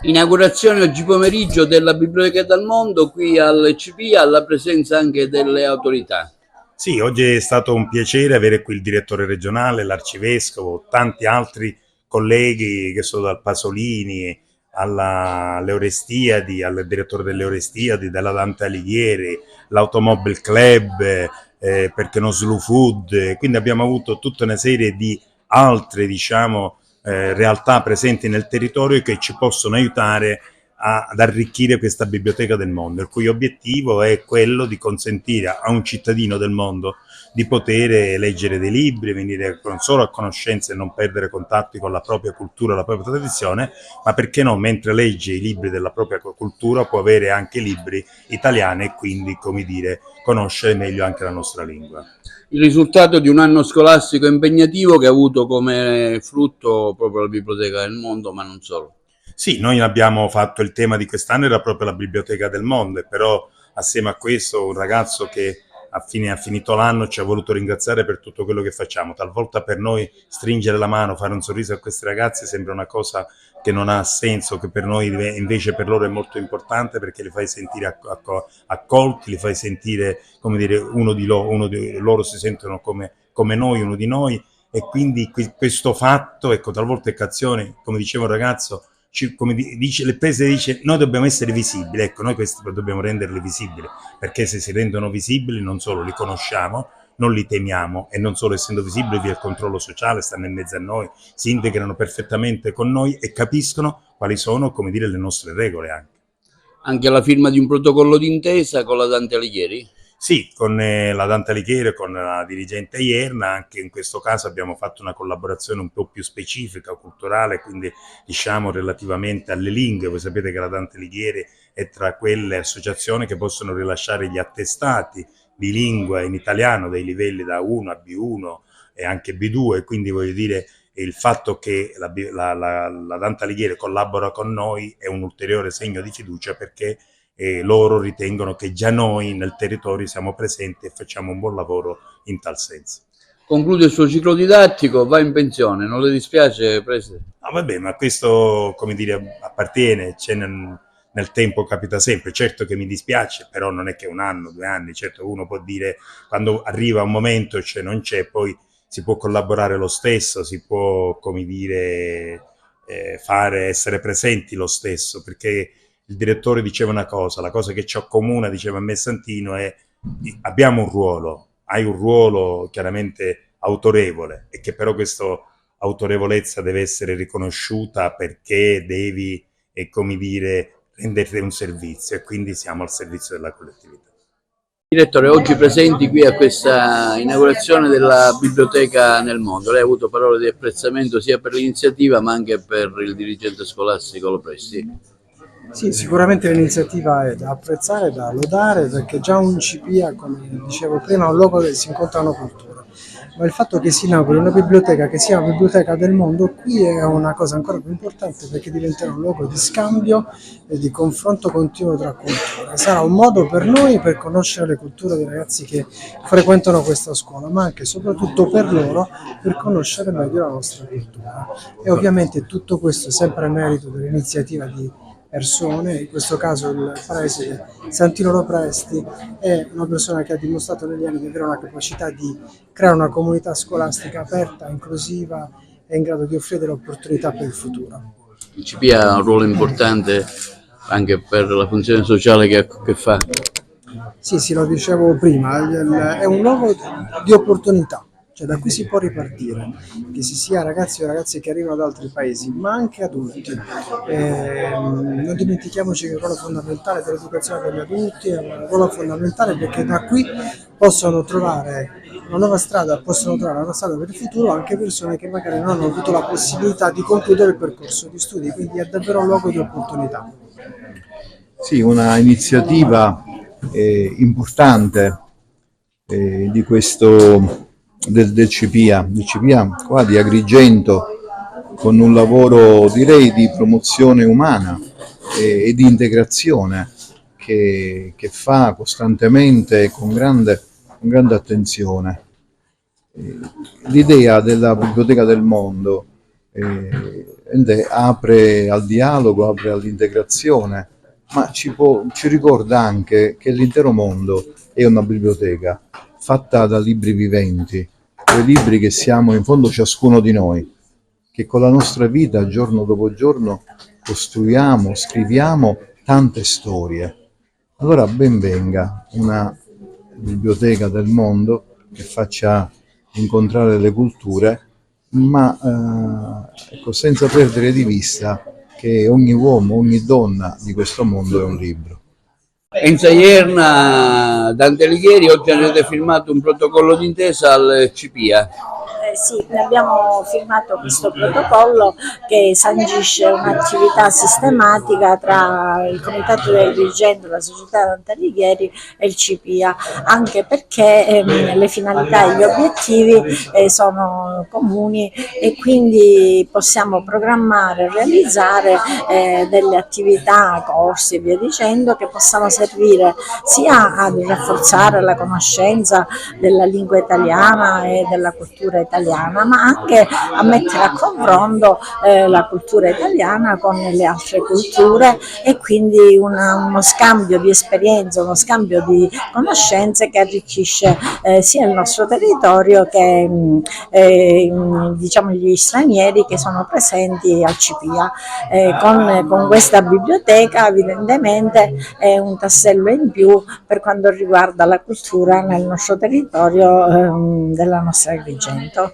Inaugurazione oggi pomeriggio della Biblioteca del Mondo qui al CPIA, alla presenza anche delle autorità. Sì, oggi è stato un piacere avere qui il direttore regionale, l'arcivescovo, tanti altri colleghi che sono dal Pasolini alle Orestiadi, al direttore delle Orestiadi, della Dante Alighieri, l'Automobile Club, perché no Slow Food, quindi abbiamo avuto tutta una serie di altre, diciamo, realtà presenti nel territorio che ci possono aiutare ad arricchire questa biblioteca del mondo, il cui obiettivo è quello di consentire a un cittadino del mondo di poter leggere dei libri, venire non solo a conoscenza e non perdere contatti con la propria cultura, la propria tradizione, ma perché no, mentre legge i libri della propria cultura può avere anche libri italiani e quindi, come dire, conoscere meglio anche la nostra lingua. Il risultato di un anno scolastico impegnativo che ha avuto come frutto proprio la Biblioteca del Mondo, ma non solo. Sì, noi abbiamo fatto il tema di quest'anno, era proprio la Biblioteca del Mondo, e però assieme a questo un ragazzo che ha finito l'anno ci ha voluto ringraziare per tutto quello che facciamo. Talvolta per noi stringere la mano, fare un sorriso a questi ragazzi sembra una cosa che non ha senso, che per noi invece per loro è molto importante, perché li fai sentire accolti, li fai sentire, come dire, uno di loro si sentono come noi, uno di noi, e quindi questo fatto, ecco, talvolta Cazione, come diceva un ragazzo, come dice, le prese dice, noi dobbiamo essere visibili, ecco, noi questi dobbiamo renderli visibili, perché se si rendono visibili non solo li conosciamo, non li temiamo, e non solo essendo visibili via il controllo sociale, stanno in mezzo a noi, si integrano perfettamente con noi e capiscono quali sono, come dire, le nostre regole anche. Anche la firma di un protocollo d'intesa con la Dante Alighieri? Sì, con la Dante Alighieri, con la dirigente Ierna, anche in questo caso abbiamo fatto una collaborazione un po' più specifica, culturale, quindi diciamo relativamente alle lingue. Voi sapete che la Dante Alighieri è tra quelle associazioni che possono rilasciare gli attestati di lingua in italiano dei livelli da 1 a B1 e anche B2, quindi voglio dire il fatto che la Dante Alighieri collabora con noi è un ulteriore segno di fiducia, perché e loro ritengono che già noi nel territorio siamo presenti e facciamo un buon lavoro in tal senso. Conclude il suo ciclo didattico, va in pensione, non le dispiace, Presidente? No, vabbè, ma questo, come dire, appartiene, nel tempo capita sempre. Certo che mi dispiace, però non è che 1 anno, 2 anni, certo uno può dire, quando arriva un momento, cioè non c'è, poi si può collaborare lo stesso, si può, come dire, essere presenti lo stesso, perché il direttore diceva una cosa, la cosa che ci accomuna, diceva a me Santino, è abbiamo un ruolo, hai un ruolo chiaramente autorevole, e che però questa autorevolezza deve essere riconosciuta, perché devi, come dire, renderti un servizio, e quindi siamo al servizio della collettività. Direttore, oggi presenti qui a questa inaugurazione della Biblioteca nel Mondo. Lei ha avuto parole di apprezzamento sia per l'iniziativa ma anche per il dirigente scolastico Lopresti. Sì, sicuramente l'iniziativa è da apprezzare, da lodare, perché già un CPIA, come dicevo prima, è un luogo dove si incontrano culture. Ma il fatto che si inauguri una biblioteca che sia una biblioteca del mondo qui è una cosa ancora più importante, perché diventerà un luogo di scambio e di confronto continuo tra culture. Sarà un modo per noi per conoscere le culture dei ragazzi che frequentano questa scuola, ma anche e soprattutto per loro per conoscere meglio la nostra cultura. E ovviamente tutto questo è sempre a merito dell'iniziativa di persone, in questo caso il preside Santino Lopresti è una persona che ha dimostrato negli anni di avere una capacità di creare una comunità scolastica aperta, inclusiva e in grado di offrire delle opportunità per il futuro. Il CPIA ha un ruolo importante anche per la funzione sociale che fa. Sì, lo dicevo prima, è un luogo di opportunità. Cioè da qui si può ripartire, che si sia ragazzi o ragazze che arrivano da altri paesi, ma anche adulti. Non dimentichiamoci che il ruolo fondamentale dell'educazione degli adulti è un ruolo fondamentale, perché da qui possono trovare una nuova strada per il futuro anche persone che magari non hanno avuto la possibilità di concludere il percorso di studi, quindi è davvero un luogo di opportunità. Sì, una iniziativa importante di questo del CPIA qua di Agrigento, con un lavoro direi di promozione umana e di integrazione che fa costantemente con grande attenzione. L'idea della Biblioteca del Mondo apre al dialogo, apre all'integrazione, ma ci ricorda anche che l'intero mondo è una biblioteca fatta da libri viventi, quei libri che siamo in fondo ciascuno di noi, che con la nostra vita giorno dopo giorno costruiamo, scriviamo tante storie. Allora ben venga una biblioteca del mondo che faccia incontrare le culture, ma ecco, senza perdere di vista che ogni uomo, ogni donna di questo mondo è un libro. Enza Ierna, Dante Alighieri, oggi avete firmato un protocollo d'intesa al CPIA. Sì, abbiamo firmato questo protocollo che sancisce un'attività sistematica tra il Comitato dei Dirigenti della Società Dante Alighieri e il CPIA, anche perché le finalità e gli obiettivi sono comuni e quindi possiamo programmare e realizzare delle attività, corsi e via dicendo, che possano servire sia a rafforzare la conoscenza della lingua italiana e della cultura italiana, ma anche a mettere a confronto la cultura italiana con le altre culture e quindi uno scambio di esperienze, uno scambio di conoscenze che arricchisce sia il nostro territorio che diciamo gli stranieri che sono presenti al CPIA. Con questa biblioteca evidentemente è un tassello in più per quanto riguarda la cultura nel nostro territorio della nostra Agrigento.